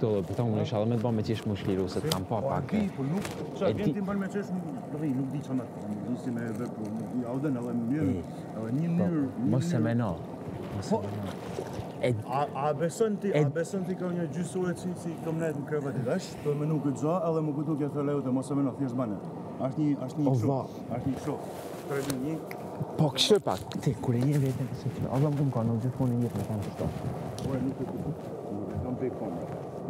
këto, për ta unë inshallah me të bëmë me qish më shliru, se të kam pa pak. Po nuk, çfarë vjen ti bën me çesh, nuk di çfarë më thon, nisi me vetë, audën edhe mënyrë, edhe një mënyrë. Mos e meno. A beson ti ka një gjysore si kam net në krevat dash, po më nuk gëxo, edhe më kujtu kjo thellë të mos e meno thjesht bane. Është një kështu. Për një Po kështu pak, ti kur e një vetën se ti, Allah më ka në gjithmonë një jetë me kanë kështu. Po nuk e kam pe kom.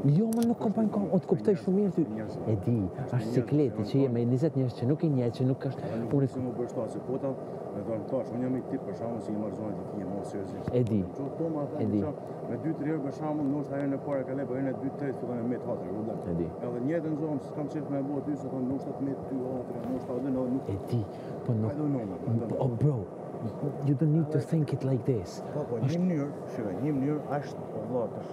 Jo, më nuk kom pa në kom, o të kuptoj shumë mirë ty. E di, është cikleti që je me 20 njerëz që nuk i njeh, që nuk është unë si më bësh se pota, me don tash, unë jam i tip për shkakun se i marrëzon ti fije më seriozisht. E di. E di. Me 2-3 herë për shkakun, ndoshta herën e parë ka lë, po herën e 2-3 fillon me met hatër, e di. Edhe një jetën zonë, s'kam çfarë më bëu ty, se thonë ndoshta të met ty hatër, ndoshta edhe nuk. E di, po nuk. Oh bro, you don't need to think it like this. Po, një mënyrë është vëllai.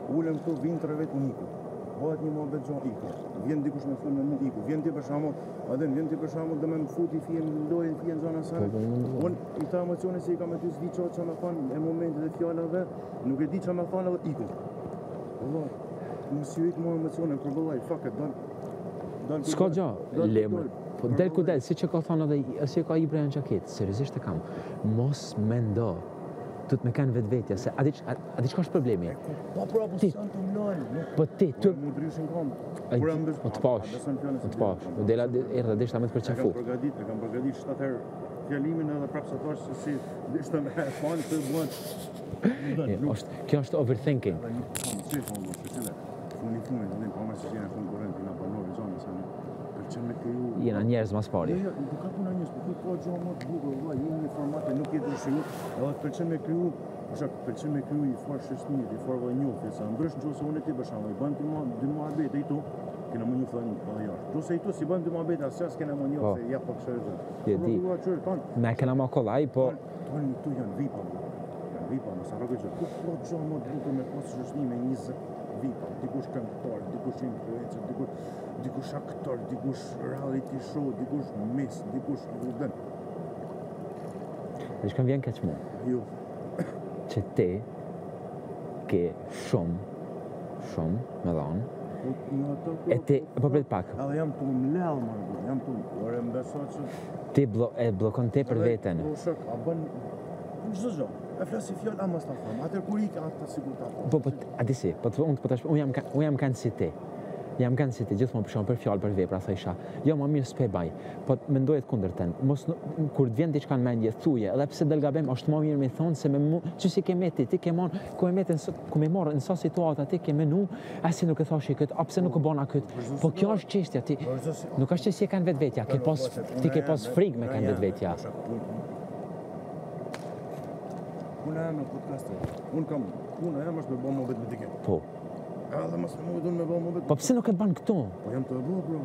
Ulem këtu vin 3 vet uniku. Bëhet një mohabet zon iku. Vjen dikush me thonë me iku. Vjen ti për shembull, vjen ti për shembull do më futi fije në lojë fije në zonën së. Unë i ta emocione se i kam aty s'di çfarë më thon në momentet e fjalave, nuk e di çfarë më thon edhe iku. Vëllai, mos ju ik më emocione për vëllai, fuck it, don. S'ka gjë, lemër. Po del ku del, siç e ka thënë edhe si ka Ibrahim Xhaket, seriozisht e kam. Mos mendo. Tut me kanë vetvetja se a di çka është problemi? Po profesion të mlon. Po ti më ndryshin kom. Po të pash. Po të pash. Po dela erdha deshta me të përçafu. E kam përgatitur 7 herë fjalimin edhe prapë sa thash se si deshta me fal të bën. Kjo është overthinking. Si thonë, funi, ne po më sigurisht në kurrent na banor zonë sa që me kriju... Jena njerëz mas pari. Jo, nuk ka puna njerëz, po ka gjë më të bukur, vëllai, jemi në formate nuk jetë ndryshim, edhe pëlqen me kriju, pëlqen me kriju i forë shoqënie, i forë vënjohje, sa ndrysh nëse unë ti për shembull, i bën ti dy muhabet e tu, kena më një thënë edhe jashtë. Nëse i tu si bën dy muhabet as s'kena më një se ja po kështu. Je di. Me kena më kollaj, po tonë tu janë vipa. Mos harro që ku po gjë më të bukur me pas shoqënie me 20 vipa, dikush këngëtar, dikush influencer, dikush aktor, dikush reality show, dikush mes, dikush rrugën. Dhe shkëm vjen kaq më. Jo. Që ti ke shumë me dhanë. E ti, po prit pak. Edhe jam tu më lell, jam tu. Ore më beso që ti bllokon te për veten. Po shok, a bën çdo gjë. E flasi fjalë ama sta fam. Atë kur i ka ata sigurt apo. Po a di si, po unë jam kanë si ti. Jam kanë si ti gjithmonë për shkak për fjalë për vepra thësha. Jo, më mirë s'pe baj. Po mendoje të kundërtën. Mos kur të vjen diçka në mendje thuje, edhe pse del gabim është më mirë me thonë se me çu si ke meti, ti ke marr ku e metën ku më marr në sa situata ti ke menu, as si nuk e thash kët, pse nuk e bona kët. Po kjo është çështja ti. Nuk është se si e kanë vetvetja, ti ke pas frikë me kanë vetvetja. Puna në podcast. Puna jam është me bëmë mohabet me dikë. Po. Edhe mos më duan me bëmë mohabet. Po pse nuk e bën këtu? Po jam të bëu, bro.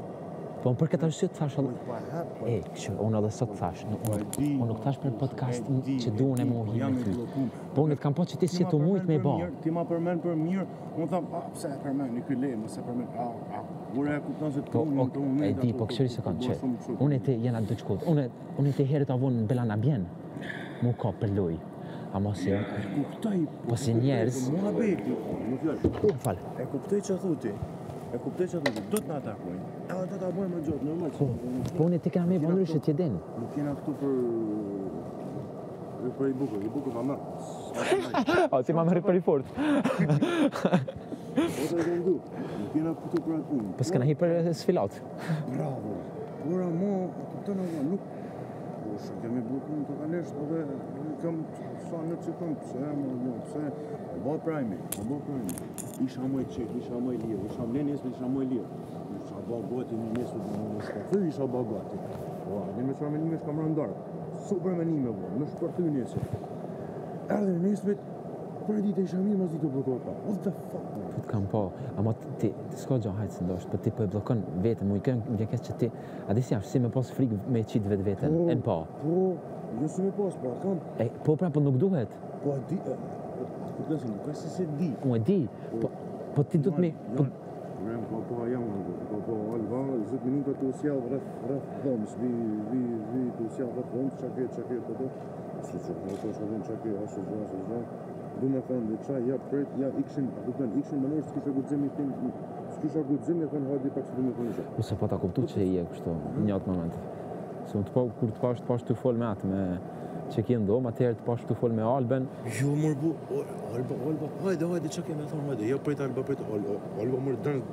Po për këtë arsye thash unë edhe sot thash, unë nuk thash për podcastin që duan e mohim me ty. Po unë kam pa që ti si të mujt me bë. Ti ma përmend për mirë, unë tham, pse e përmend, nuk e lej, mos e përmend. Ura e kupton se unë e di, po këshiri se kanë që. Unë e ti jena dy shkut. Unë e ti herët avon në Belana Bjen. Mu ka për loj. A mos e kuptoj. Po si njerëz. Muhabeti, nuk fal. Fal. E kuptoj çfarë thotë. Do të na atakojnë. Edhe do ta bëjmë më gjatë, normal. Po unë ti kena më vëndër që ti din. Nuk jena këtu për i bukur mama. O ti më merr për i fort. Po të ndu. Nuk jena këtu për atë punë. Po s'kena hi për sfilat. Bravo. Ora mo, kupton apo nuk. Po kemi bukur të kanesh, edhe kam sa në çikon, pse bëj prime. Isha më i çik, isha më i lirë, isha më nesër, isha më i lirë. Isha bagati në nesër, isha bagati. Po, ne më çfarë menime kam rënë dorë. Super menime vë, në shpërthy nesër. Erdhi nesër, për ditë isha mirë, mos i të bllokoj. What the fuck? Po kam po, ama ti s'ka gjë hajt se ndosh, po ti po e bllokon veten, më vjen keq që ti, a di si është, si më pas frikë me çit vetveten. Po. Jo si me pas, po kam. Po pra, po nuk duhet. Po di, po të thënë, ka se di. Unë e di. Po ti duhet me po jam alva 10 minuta të sjell rreth dhomës, vi të sjell rreth dhomës, çka ke ato. Si që po të shohim çka ke, ashtu gjë. du me thonë, dhe qa, ja pret, ja ikshin, a kupton, ikshin manor s'kisha guxim i tim, s'kisha guxim e thonë hajde pak se du me thonë isha. Ose po ta kuptu që i e kështu, një atë moment. Se unë kur të pash të fol me atë, me që ki ndomë, atëherë të pash të fol me Alben. Jo, mërë bu, Alba, hajde, që keme thonë, hajde, ja pret Alba, Alba mërë dërnë,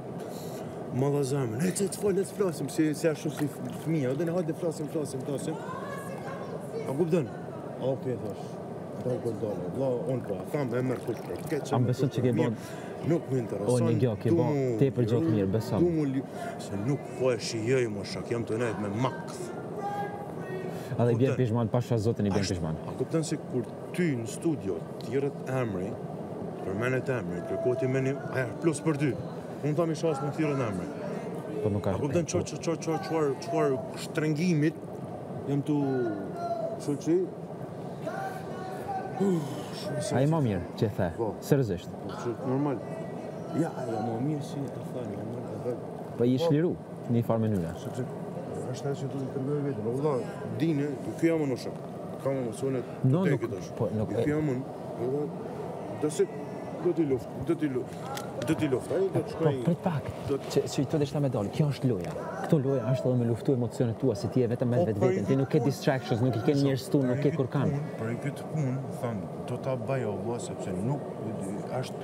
madha zemën, e që të fol, le të flasim, si ashtu si fëmija, dhe ne hajde flasim. A kupton? Okej, thash. Dalë, vlla, unë po, thamë e mërë kush për këtë që... Am beson që ke bon... Nuk më intereson... O, një gjo, ke bon te për gjotë mirë, beson. Se nuk po e shijoj, më shak, jam të nejtë me makth. A dhe i bjen pishman, pasha zotin i bjen pishman. A kupton se kur ty në studio tjerët emri, përmenet emri, kërkoti menim, aja plus për ty. Unë tham i shas më tjerët emri. Po nuk ka... A kupton çfarë shtrëngimit jam tu shoqi. A i ma mirë që e the, seriozisht. Normal. Ja, ma mirë si e thani, normal. Po i shliru, një farë mënyre. Sepse është e që du të tërgoj vetë. Po vëlla, dine, kjo jam në shak. Kam në sonet të tekit është. Kjo jam në, dëse do t'i luft, ai do të shkoj... Po, prit pak, që i të deshta me dalë, kjo është loja. Këto loja është edhe me luftu emocionet tua, se ti e vetëm me vetë, ti nuk ke distractions, nuk i ke njerëztu, nuk ke kur kanë. Për këtë punë, thënë, do t'a bajo, sepse nuk është...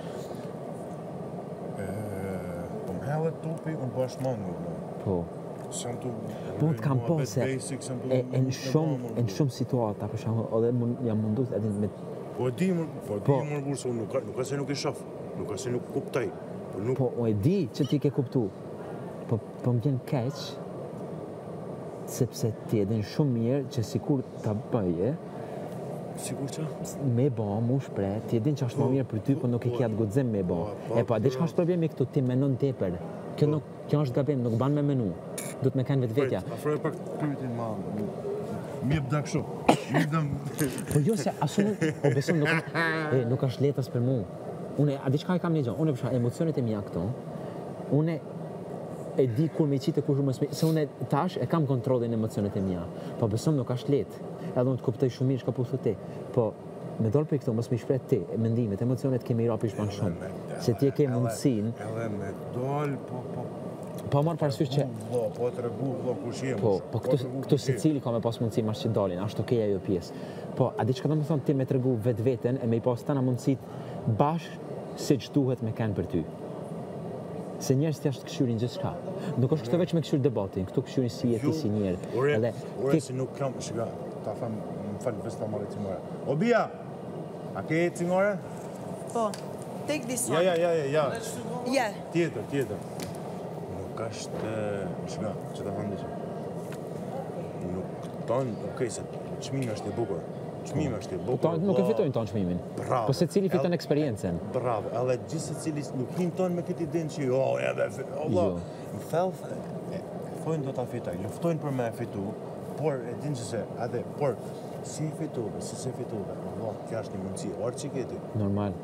Po më hellet topi, unë bashkë mangu. Po. Po të kam po se e në shumë situata, për shembull, edhe jam mundu edhe me... Po e di më burë se unë nuk ka se nuk i shaf, nuk ka se nuk kuptaj. Po e di që ti ke kuptu, po më vjen keq, sepse ti e din shumë mirë që sikur ta bëje, sikur që? Me ba, mu shpre, ti e din që është më mirë për ty, po nuk e kja të guxim me ba. E pa, dhe që është problemi këtu, ti menon tepër. Kjo është gabim, nuk ban me menu. Du të me kanë vetë vetja. Afroj pak pyritin ma, mi e bda kështu. Po jo se asu o beson nuk është letës për mu. Une, a di qka i kam një gjë, une përsha emocionet e mija këto, une e di kur me qitë e kur shumë më se une tash e kam kontrolin e emocionet e mija. Po beson nuk është letë, edhe unë të kuptoj shumë mirë shka po thu ti. Po me dorë për këto, mos me shpret ti, mendimet, emocionet kemi i rapi shpan shumë. Se ti e ke mundësin... Edhe me dorë, Po marë parasysh që... Po të regu, kush jem. Po këtu se cili ka me pas mundësi marrë që dalin, ashtë okej ajo pjesë. Po, a di që ka do më thonë ti me të regu vetë vetën e me i pas tëna mundësit bashkë si që duhet me kanë për ty. Se njerës të jashtë këshyrin gjithë shka. Nuk është këtë veç me këshyr debatin, këtu këshyrin si jeti si njerë. Ure si nuk kam, shiga, ta tham, më falë vës ta marrë cingore. O Bia, a ke cingore? Po, take this one. Ja. Yeah. Tjetër. Nuk është, shiga, që ta tham dishe. Nuk tonë, okej, se qmimi është e bukur. Qmimi është e bukur. Nuk e fitojnë tonë qmimin. Bravo. Po se cili fiton eksperiencen. Bravo, edhe gjithë se cili nuk hin tonë me këtë idenë që jo, edhe, Allah, në thellë, thojnë do ta fitaj, luftojnë për me fitu, por e din që se, por si fituve, si se fituve, Allah, kja është një mundësi, orë që keti. Normal.